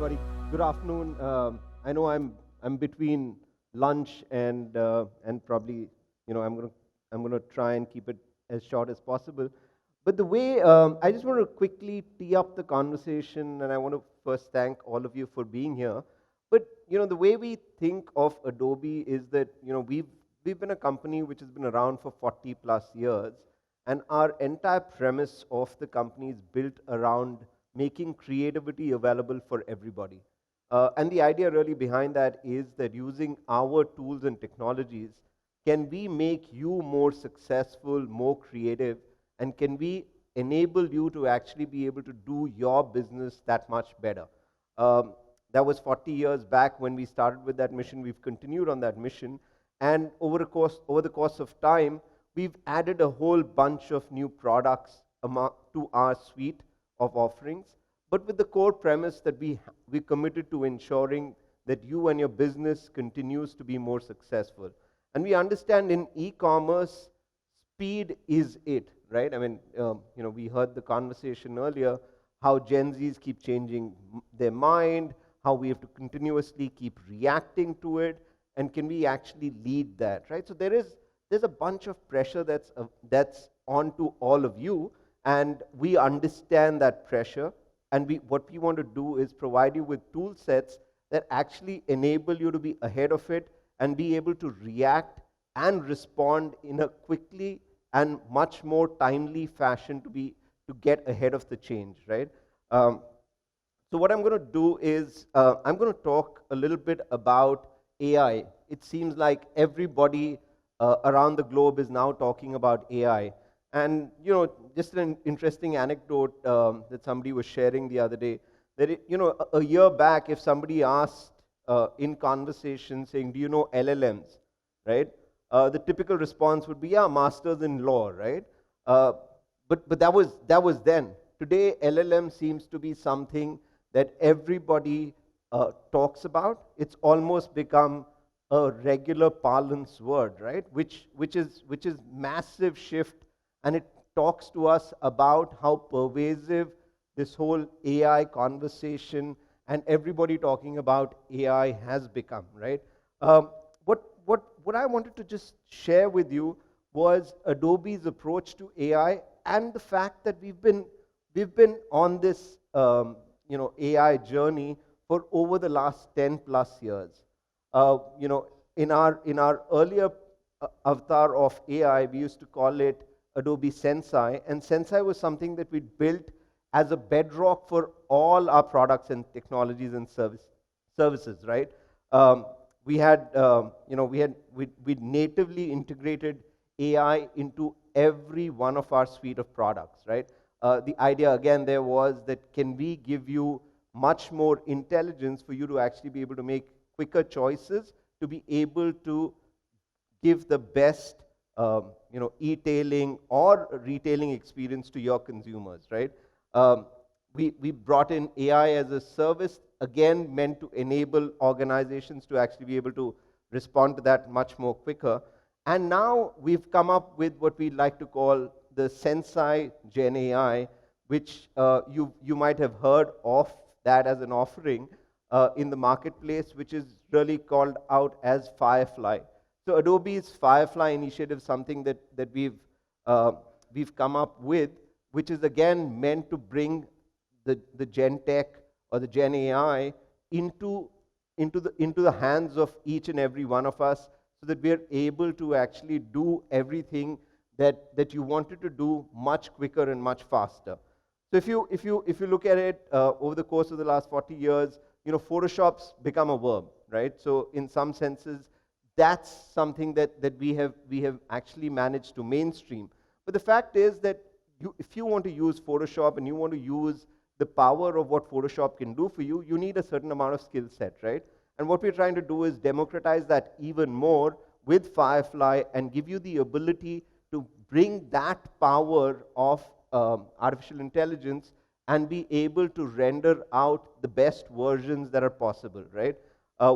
everybody. Good afternoon. I know I'm between lunch and probably I'm gonna try and keep it as short as possible. But the way I just want to quickly tee up the conversation, and I want to first thank all of you for being here. But the way we think of Adobe is that we've been a company which has been around for 40 plus years, and our entire premise of the company is built around making creativity available for everybody. And the idea really behind that is that using our tools and technologies, can we make you more successful, more creative, and can we enable you to actually be able to do your business that much better? Um, that was 40 years back when we started with that mission. We've continued on that mission, and over the course of time, we've added a whole bunch of new products to our suite of offerings, but with the core premise that we committed to ensuring that you and your business continues to be more successful. And we understand in e-commerce, speed is it, right? I mean, we heard the conversation earlier, how Gen Zs keep changing their mind, how we have to continuously keep reacting to it, and can we actually lead that, right? So there's a bunch of pressure that's onto all of you, and we understand that pressure. And what we want to do is provide you with tool sets that actually enable you to be ahead of it and be able to react and respond in a quickly and much more timely fashion to get ahead of the change, right? So what I'm going to do is I'm going to talk a little bit about AI. It seems like everybody around the globe is now talking about AI. And just an interesting anecdote that somebody was sharing the other day, that a year back, if somebody asked in conversation saying, "Do you know LLMs?" right? The typical response would be, "Yeah, masters in law," right? But that was then. Today, LLM seems to be something that everybody talks about. It's almost become a regular parlance word, right? Which is massive shift, and it talks to us about how pervasive this whole AI conversation and everybody talking about AI has become, right? What I wanted to just share with you was Adobe's approach to AI and the fact that we've been on this AI journey for over the last 10 plus years. In our earlier avatar of AI, we used to call it Adobe Sensei, and Sensei was something that we built as a bedrock for all our products and technologies and services, right? We had, we natively integrated AI into every one of our suite of products, right? The idea again there was that can we give you much more intelligence for you to actually be able to make quicker choices, to be able to give the best e-tailing or retailing experience to your consumers, right? We brought in AI as a service, again meant to enable organizations to actually be able to respond to that much more quicker. And now we've come up with what we like to call the Sensei Gen AI, which you might have heard of that as an offering in the marketplace, which is really called out as Firefly. So Adobe's Firefly initiative is something that we've come up with, which is again meant to bring the Gen Tech or the Gen AI into the hands of each and every one of us, so that we are able to actually do everything that you wanted to do much quicker and much faster. So if you look at it over the course of the last 40 years, Photoshop's become a verb, right? So in some senses, that's something that we have actually managed to mainstream. But the fact is that if you want to use Photoshop and you want to use the power of what Photoshop can do for you, you need a certain amount of skill set, right? And what we're trying to do is democratize that even more with Firefly and give you the ability to bring that power of artificial intelligence and be able to render out the best versions that are possible, right?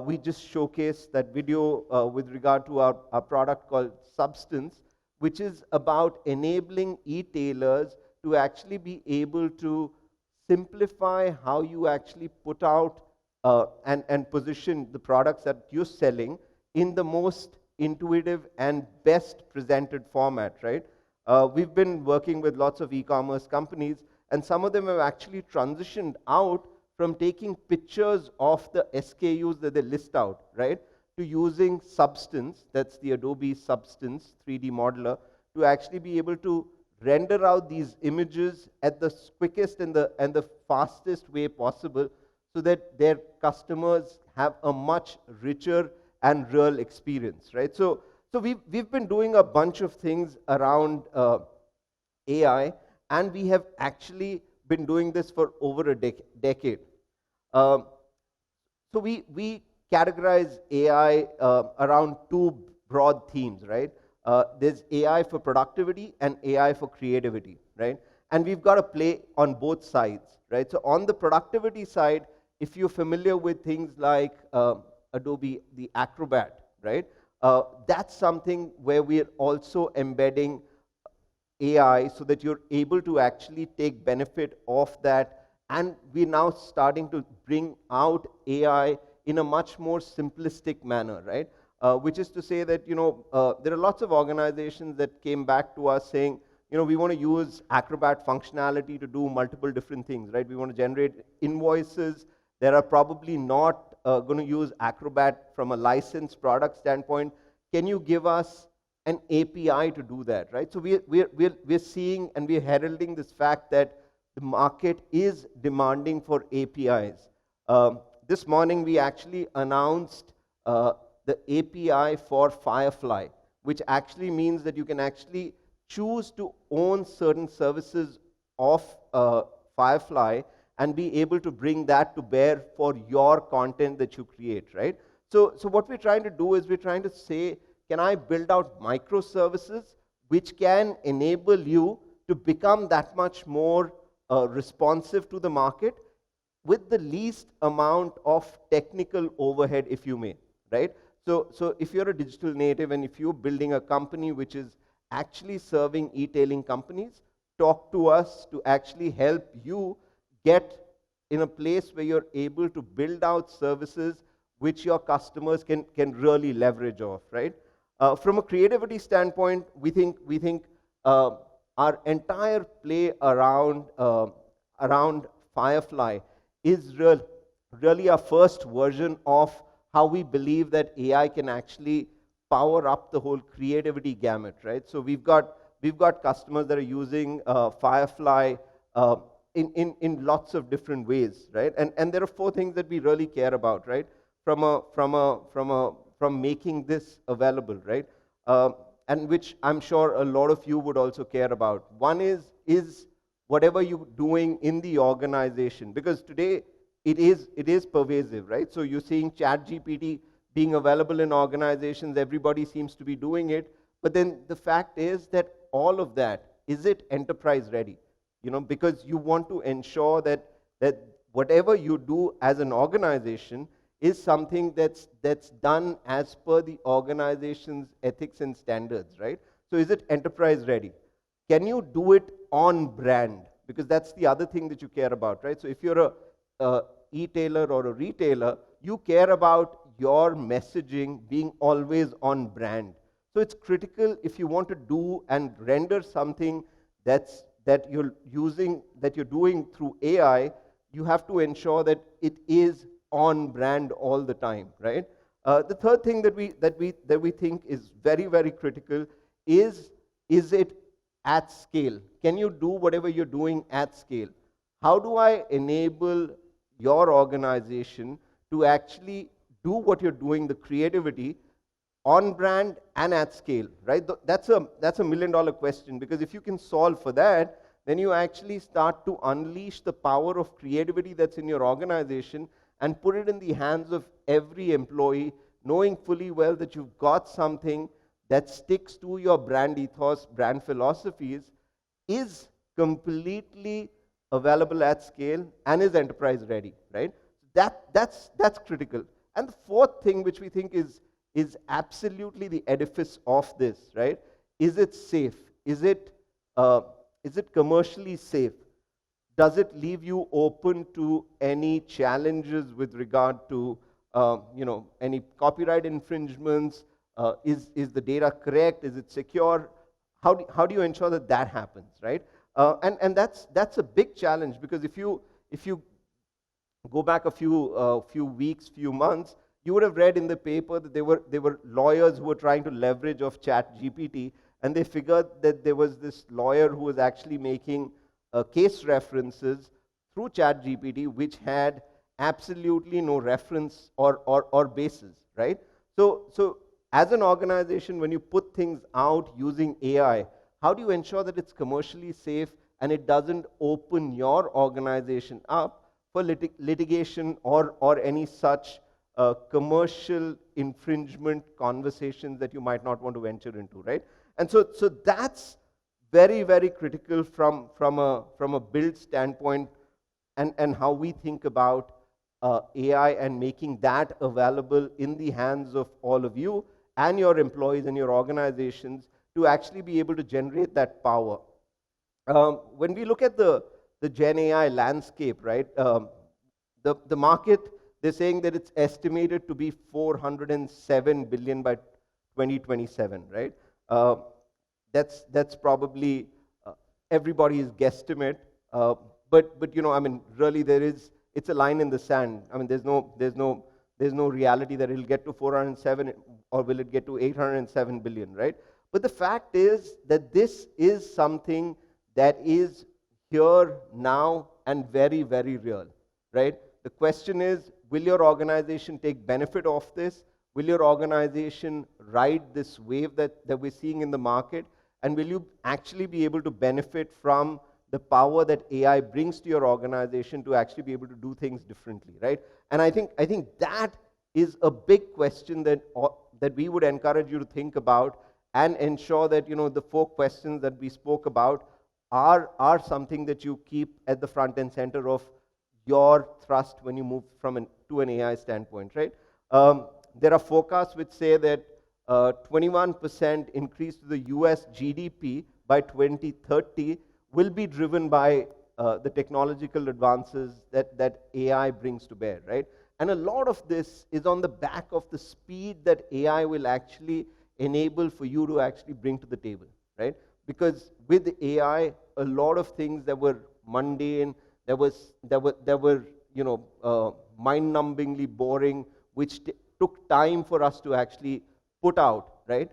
We just showcased that video with regard to our product called Substance, which is about enabling e-tailers to actually be able to simplify how you actually put out and position the products that you're selling in the most intuitive and best presented format, right? We've been working with lots of e-commerce companies, and some of them have actually transitioned out from taking pictures of the SKUs that they list out, right, to using Substance, that's the Adobe Substance 3D modeler, to actually be able to render out these images at the quickest and the fastest way possible, so that their customers have a much richer and real experience, right? So we've been doing a bunch of things around AI, and we have actually been doing this for over a decade. Um, so we categorize AI around two broad themes, right? There's AI for productivity and AI for creativity, right? And we've got to play on both sides, right? So on the productivity side, if you're familiar with things like Adobe, the Acrobat, right? That's something where we're also embedding AI so that you're able to actually take benefit of that. And we're now starting to bring out AI in a much more simplistic manner, right? Which is to say that, there are lots of organizations that came back to us saying, we want to use Acrobat functionality to do multiple different things, right? We want to generate invoices that are probably not going to use Acrobat from a licensed product standpoint. Can you give us an API to do that, right? So we're seeing and we're heralding this fact that the market is demanding for APIs. This morning we actually announced the API for Firefly, which actually means that you can actually choose to own certain services of Firefly and be able to bring that to bear for your content that you create, right? So what we're trying to do is we're trying to say, can I build out microservices which can enable you to become that much more responsive to the market with the least amount of technical overhead, if you may, right? So if you're a digital native and if you're building a company which is actually serving e-tailing companies, talk to us to actually help you get in a place where you're able to build out services which your customers can really leverage off, right? From a creativity standpoint, we think our entire play around Firefly is really our first version of how we believe that AI can actually power up the whole creativity gamut, right? So we've got customers that are using Firefly in lots of different ways, right? And there are four things that we really care about, right? From making this available, right? And which I'm sure a lot of you would also care about. One is whatever you're doing in the organization, because today it is pervasive, right? So you're seeing ChatGPT being available in organizations, everybody seems to be doing it, but then the fact is that all of that, is it enterprise ready? Because you want to ensure that whatever you do as an organization is something that's done as per the organization's ethics and standards, right? So is it enterprise ready? Can you do it on brand? Because that's the other thing that you care about, right? So if you're a e-tailer or a retailer, you care about your messaging being always on brand. So it's critical if you want to do and render something that you're doing through AI, you have to ensure that it is on brand all the time, right? The third thing that we think is very, very critical is it at scale? Can you do whatever you're doing at scale? How do I enable your organization to actually do what you're doing, the creativity, on brand and at scale, right? That's a million-dollar question, because if you can solve for that, then you actually start to unleash the power of creativity that's in your organization and put it in the hands of every employee, knowing fully well that you've got something that sticks to your brand ethos, brand philosophies, is completely available at scale and is enterprise ready, right? That's critical. And the fourth thing which we think is absolutely the edifice of this, right? Is it safe? Is it commercially safe? does it leave you open to any challenges with regard to any copyright infringements? Is the data correct? Is it secure? How do you ensure that that happens, right? And that's a big challenge, because if you go back a few weeks, few months, you would have read in the paper that there were lawyers who were trying to leverage of Chat GPT, and they figured that there was this lawyer who was actually making case references through Chat GPT, which had absolutely no reference or basis, right? So as an organization, when you put things out using AI, how do you ensure that it's commercially safe and it doesn't open your organization up for litigation or any such commercial infringement conversations that you might not want to venture into, right? And so that's very, very critical from a build standpoint, and how we think about AI and making that available in the hands of all of you and your employees and your organizations to actually be able to generate that power. When we look at the Gen AI landscape, right, the market, they're saying that it's estimated to be 407 billion by 2027, right? That's probably everybody's guesstimate, but I mean, really, it's a line in the sand. I mean, there's no reality that it'll get to 407 or will it get to 807 billion, right? But the fact is that this is something that is here now and very, very real, right? The question is, will your organization take benefit of this? Will your organization ride this wave that we're seeing in the market? And will you actually be able to benefit from the power that AI brings to your organization to actually be able to do things differently, right? And I think that is a big question that we would encourage you to think about and ensure that the 4 questions that we spoke about are something that you keep at the front and center of your thrust when you move to an AI standpoint, right? There are forecasts which say that 21% increase to the US GDP by 2030 will be driven by the technological advances that AI brings to bear, right? And a lot of this is on the back of the speed that AI will actually enable for you to actually bring to the table, right? Because with AI, a lot of things that were mundane, that were mind-numbingly boring, which took time for us to actually put out, right?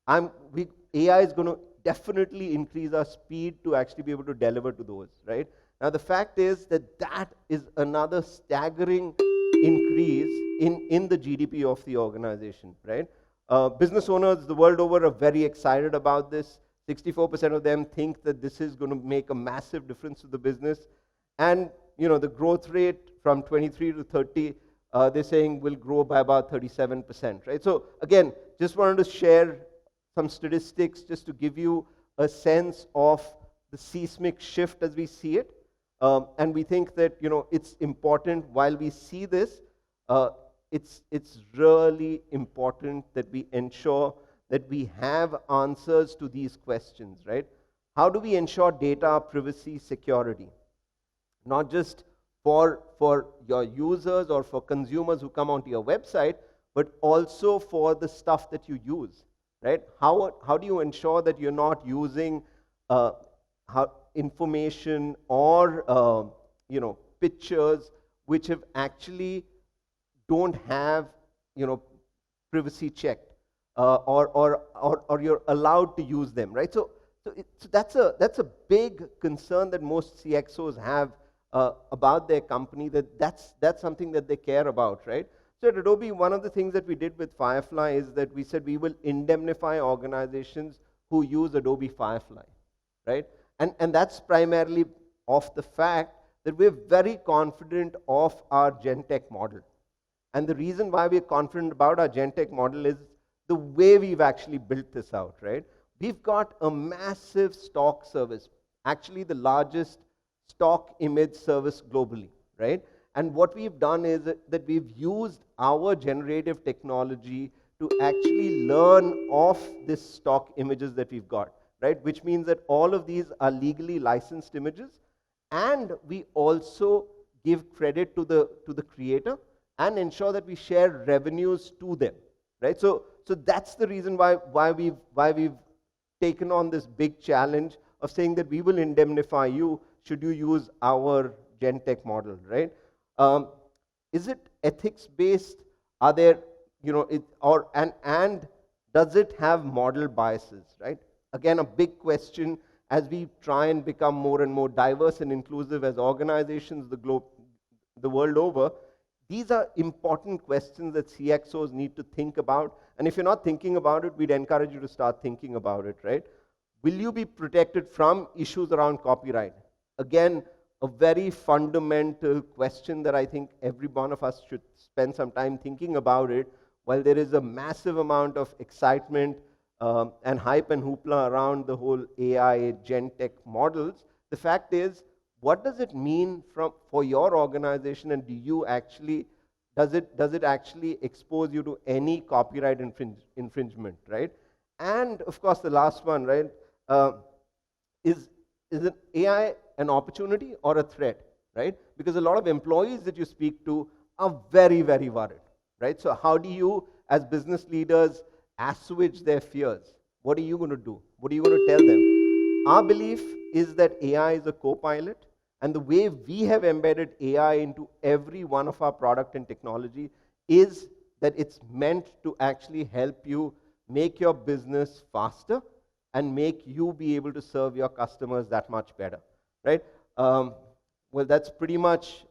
AI is going to definitely increase our speed to actually be able to deliver to those, right? Now, the fact is that is another staggering increase in the GDP of the organization, right? Business owners the world over are very excited about this. 64% of them think that this is going to make a massive difference to the business. And the growth rate from 23 to 30, they're saying will grow by about 37%, right? So again, just wanted to share some statistics just to give you a sense of the seismic shift as we see it. And we think that it's important while we see this, it's really important that we ensure that we have answers to these questions, right? How do we ensure data privacy security? Not just for your users or for consumers who come onto your website, but also for the stuff that you use, right? How do you ensure that you're not using information or pictures which have actually don't have privacy checked, or you're allowed to use them, right? So that's a big concern that most CXOs have about their company, that's something that they care about, right? So at Adobe, one of the things that we did with Firefly is that we said we will indemnify organizations who use Adobe Firefly, right? And that's primarily of the fact that we're very confident of our GenTech model. And the reason why we're confident about our GenTech model is the way we've actually built this out, right? We've got a massive stock service, actually the largest stock image service globally, right? And what we've done is that we've used our generative technology to actually learn off this stock images that we've got, right? Which means that all of these are legally licensed images, and we also give credit to the creator and ensure that we share revenues to them, right? So that's the reason why we've taken on this big challenge of saying that we will indemnify you should you use our Gentech model, right? Um, is it ethics based? Are there, and does it have model biases, right? Again, a big question as we try and become more and more diverse and inclusive as organizations the world over. These are important questions that CXOs need to think about. And if you're not thinking about it, we'd encourage you to start thinking about it, right? Will you be protected from issues around copyright? Again, a very fundamental question that I think every one of us should spend some time thinking about it. While there is a massive amount of excitement and hype and hoopla around the whole AI Gentech models, the fact is, what does it mean for your organization, and does it actually expose you to any copyright infringement, right? And of course, the last one, right? Uh, is an AI an opportunity or a threat, right? Because a lot of employees that you speak to are very, very worried, right? So how do you, as business leaders, assuage their fears? What are you going to do? What are you going to tell them? Our belief is that AI is a co-pilot, and the way we have embedded AI into every one of our product and technology is that it's meant to actually help you make your business faster and make you be able to serve your customers that much better, right? Um, well, that's pretty much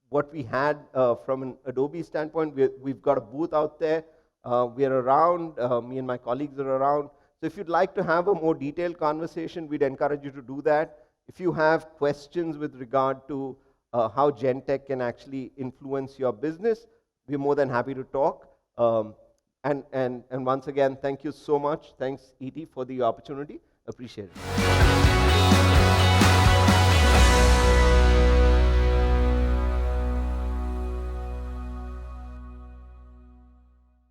what we had from an Adobe standpoint. We've got a booth out there. We're around. Me and my colleagues are around. So if you'd like to have a more detailed conversation, we'd encourage you to do that. If you have questions with regard to how Gentech can actually influence your business, we're more than happy to talk. And once again, thank you so much. Thanks, ET, for the opportunity. Appreciate it.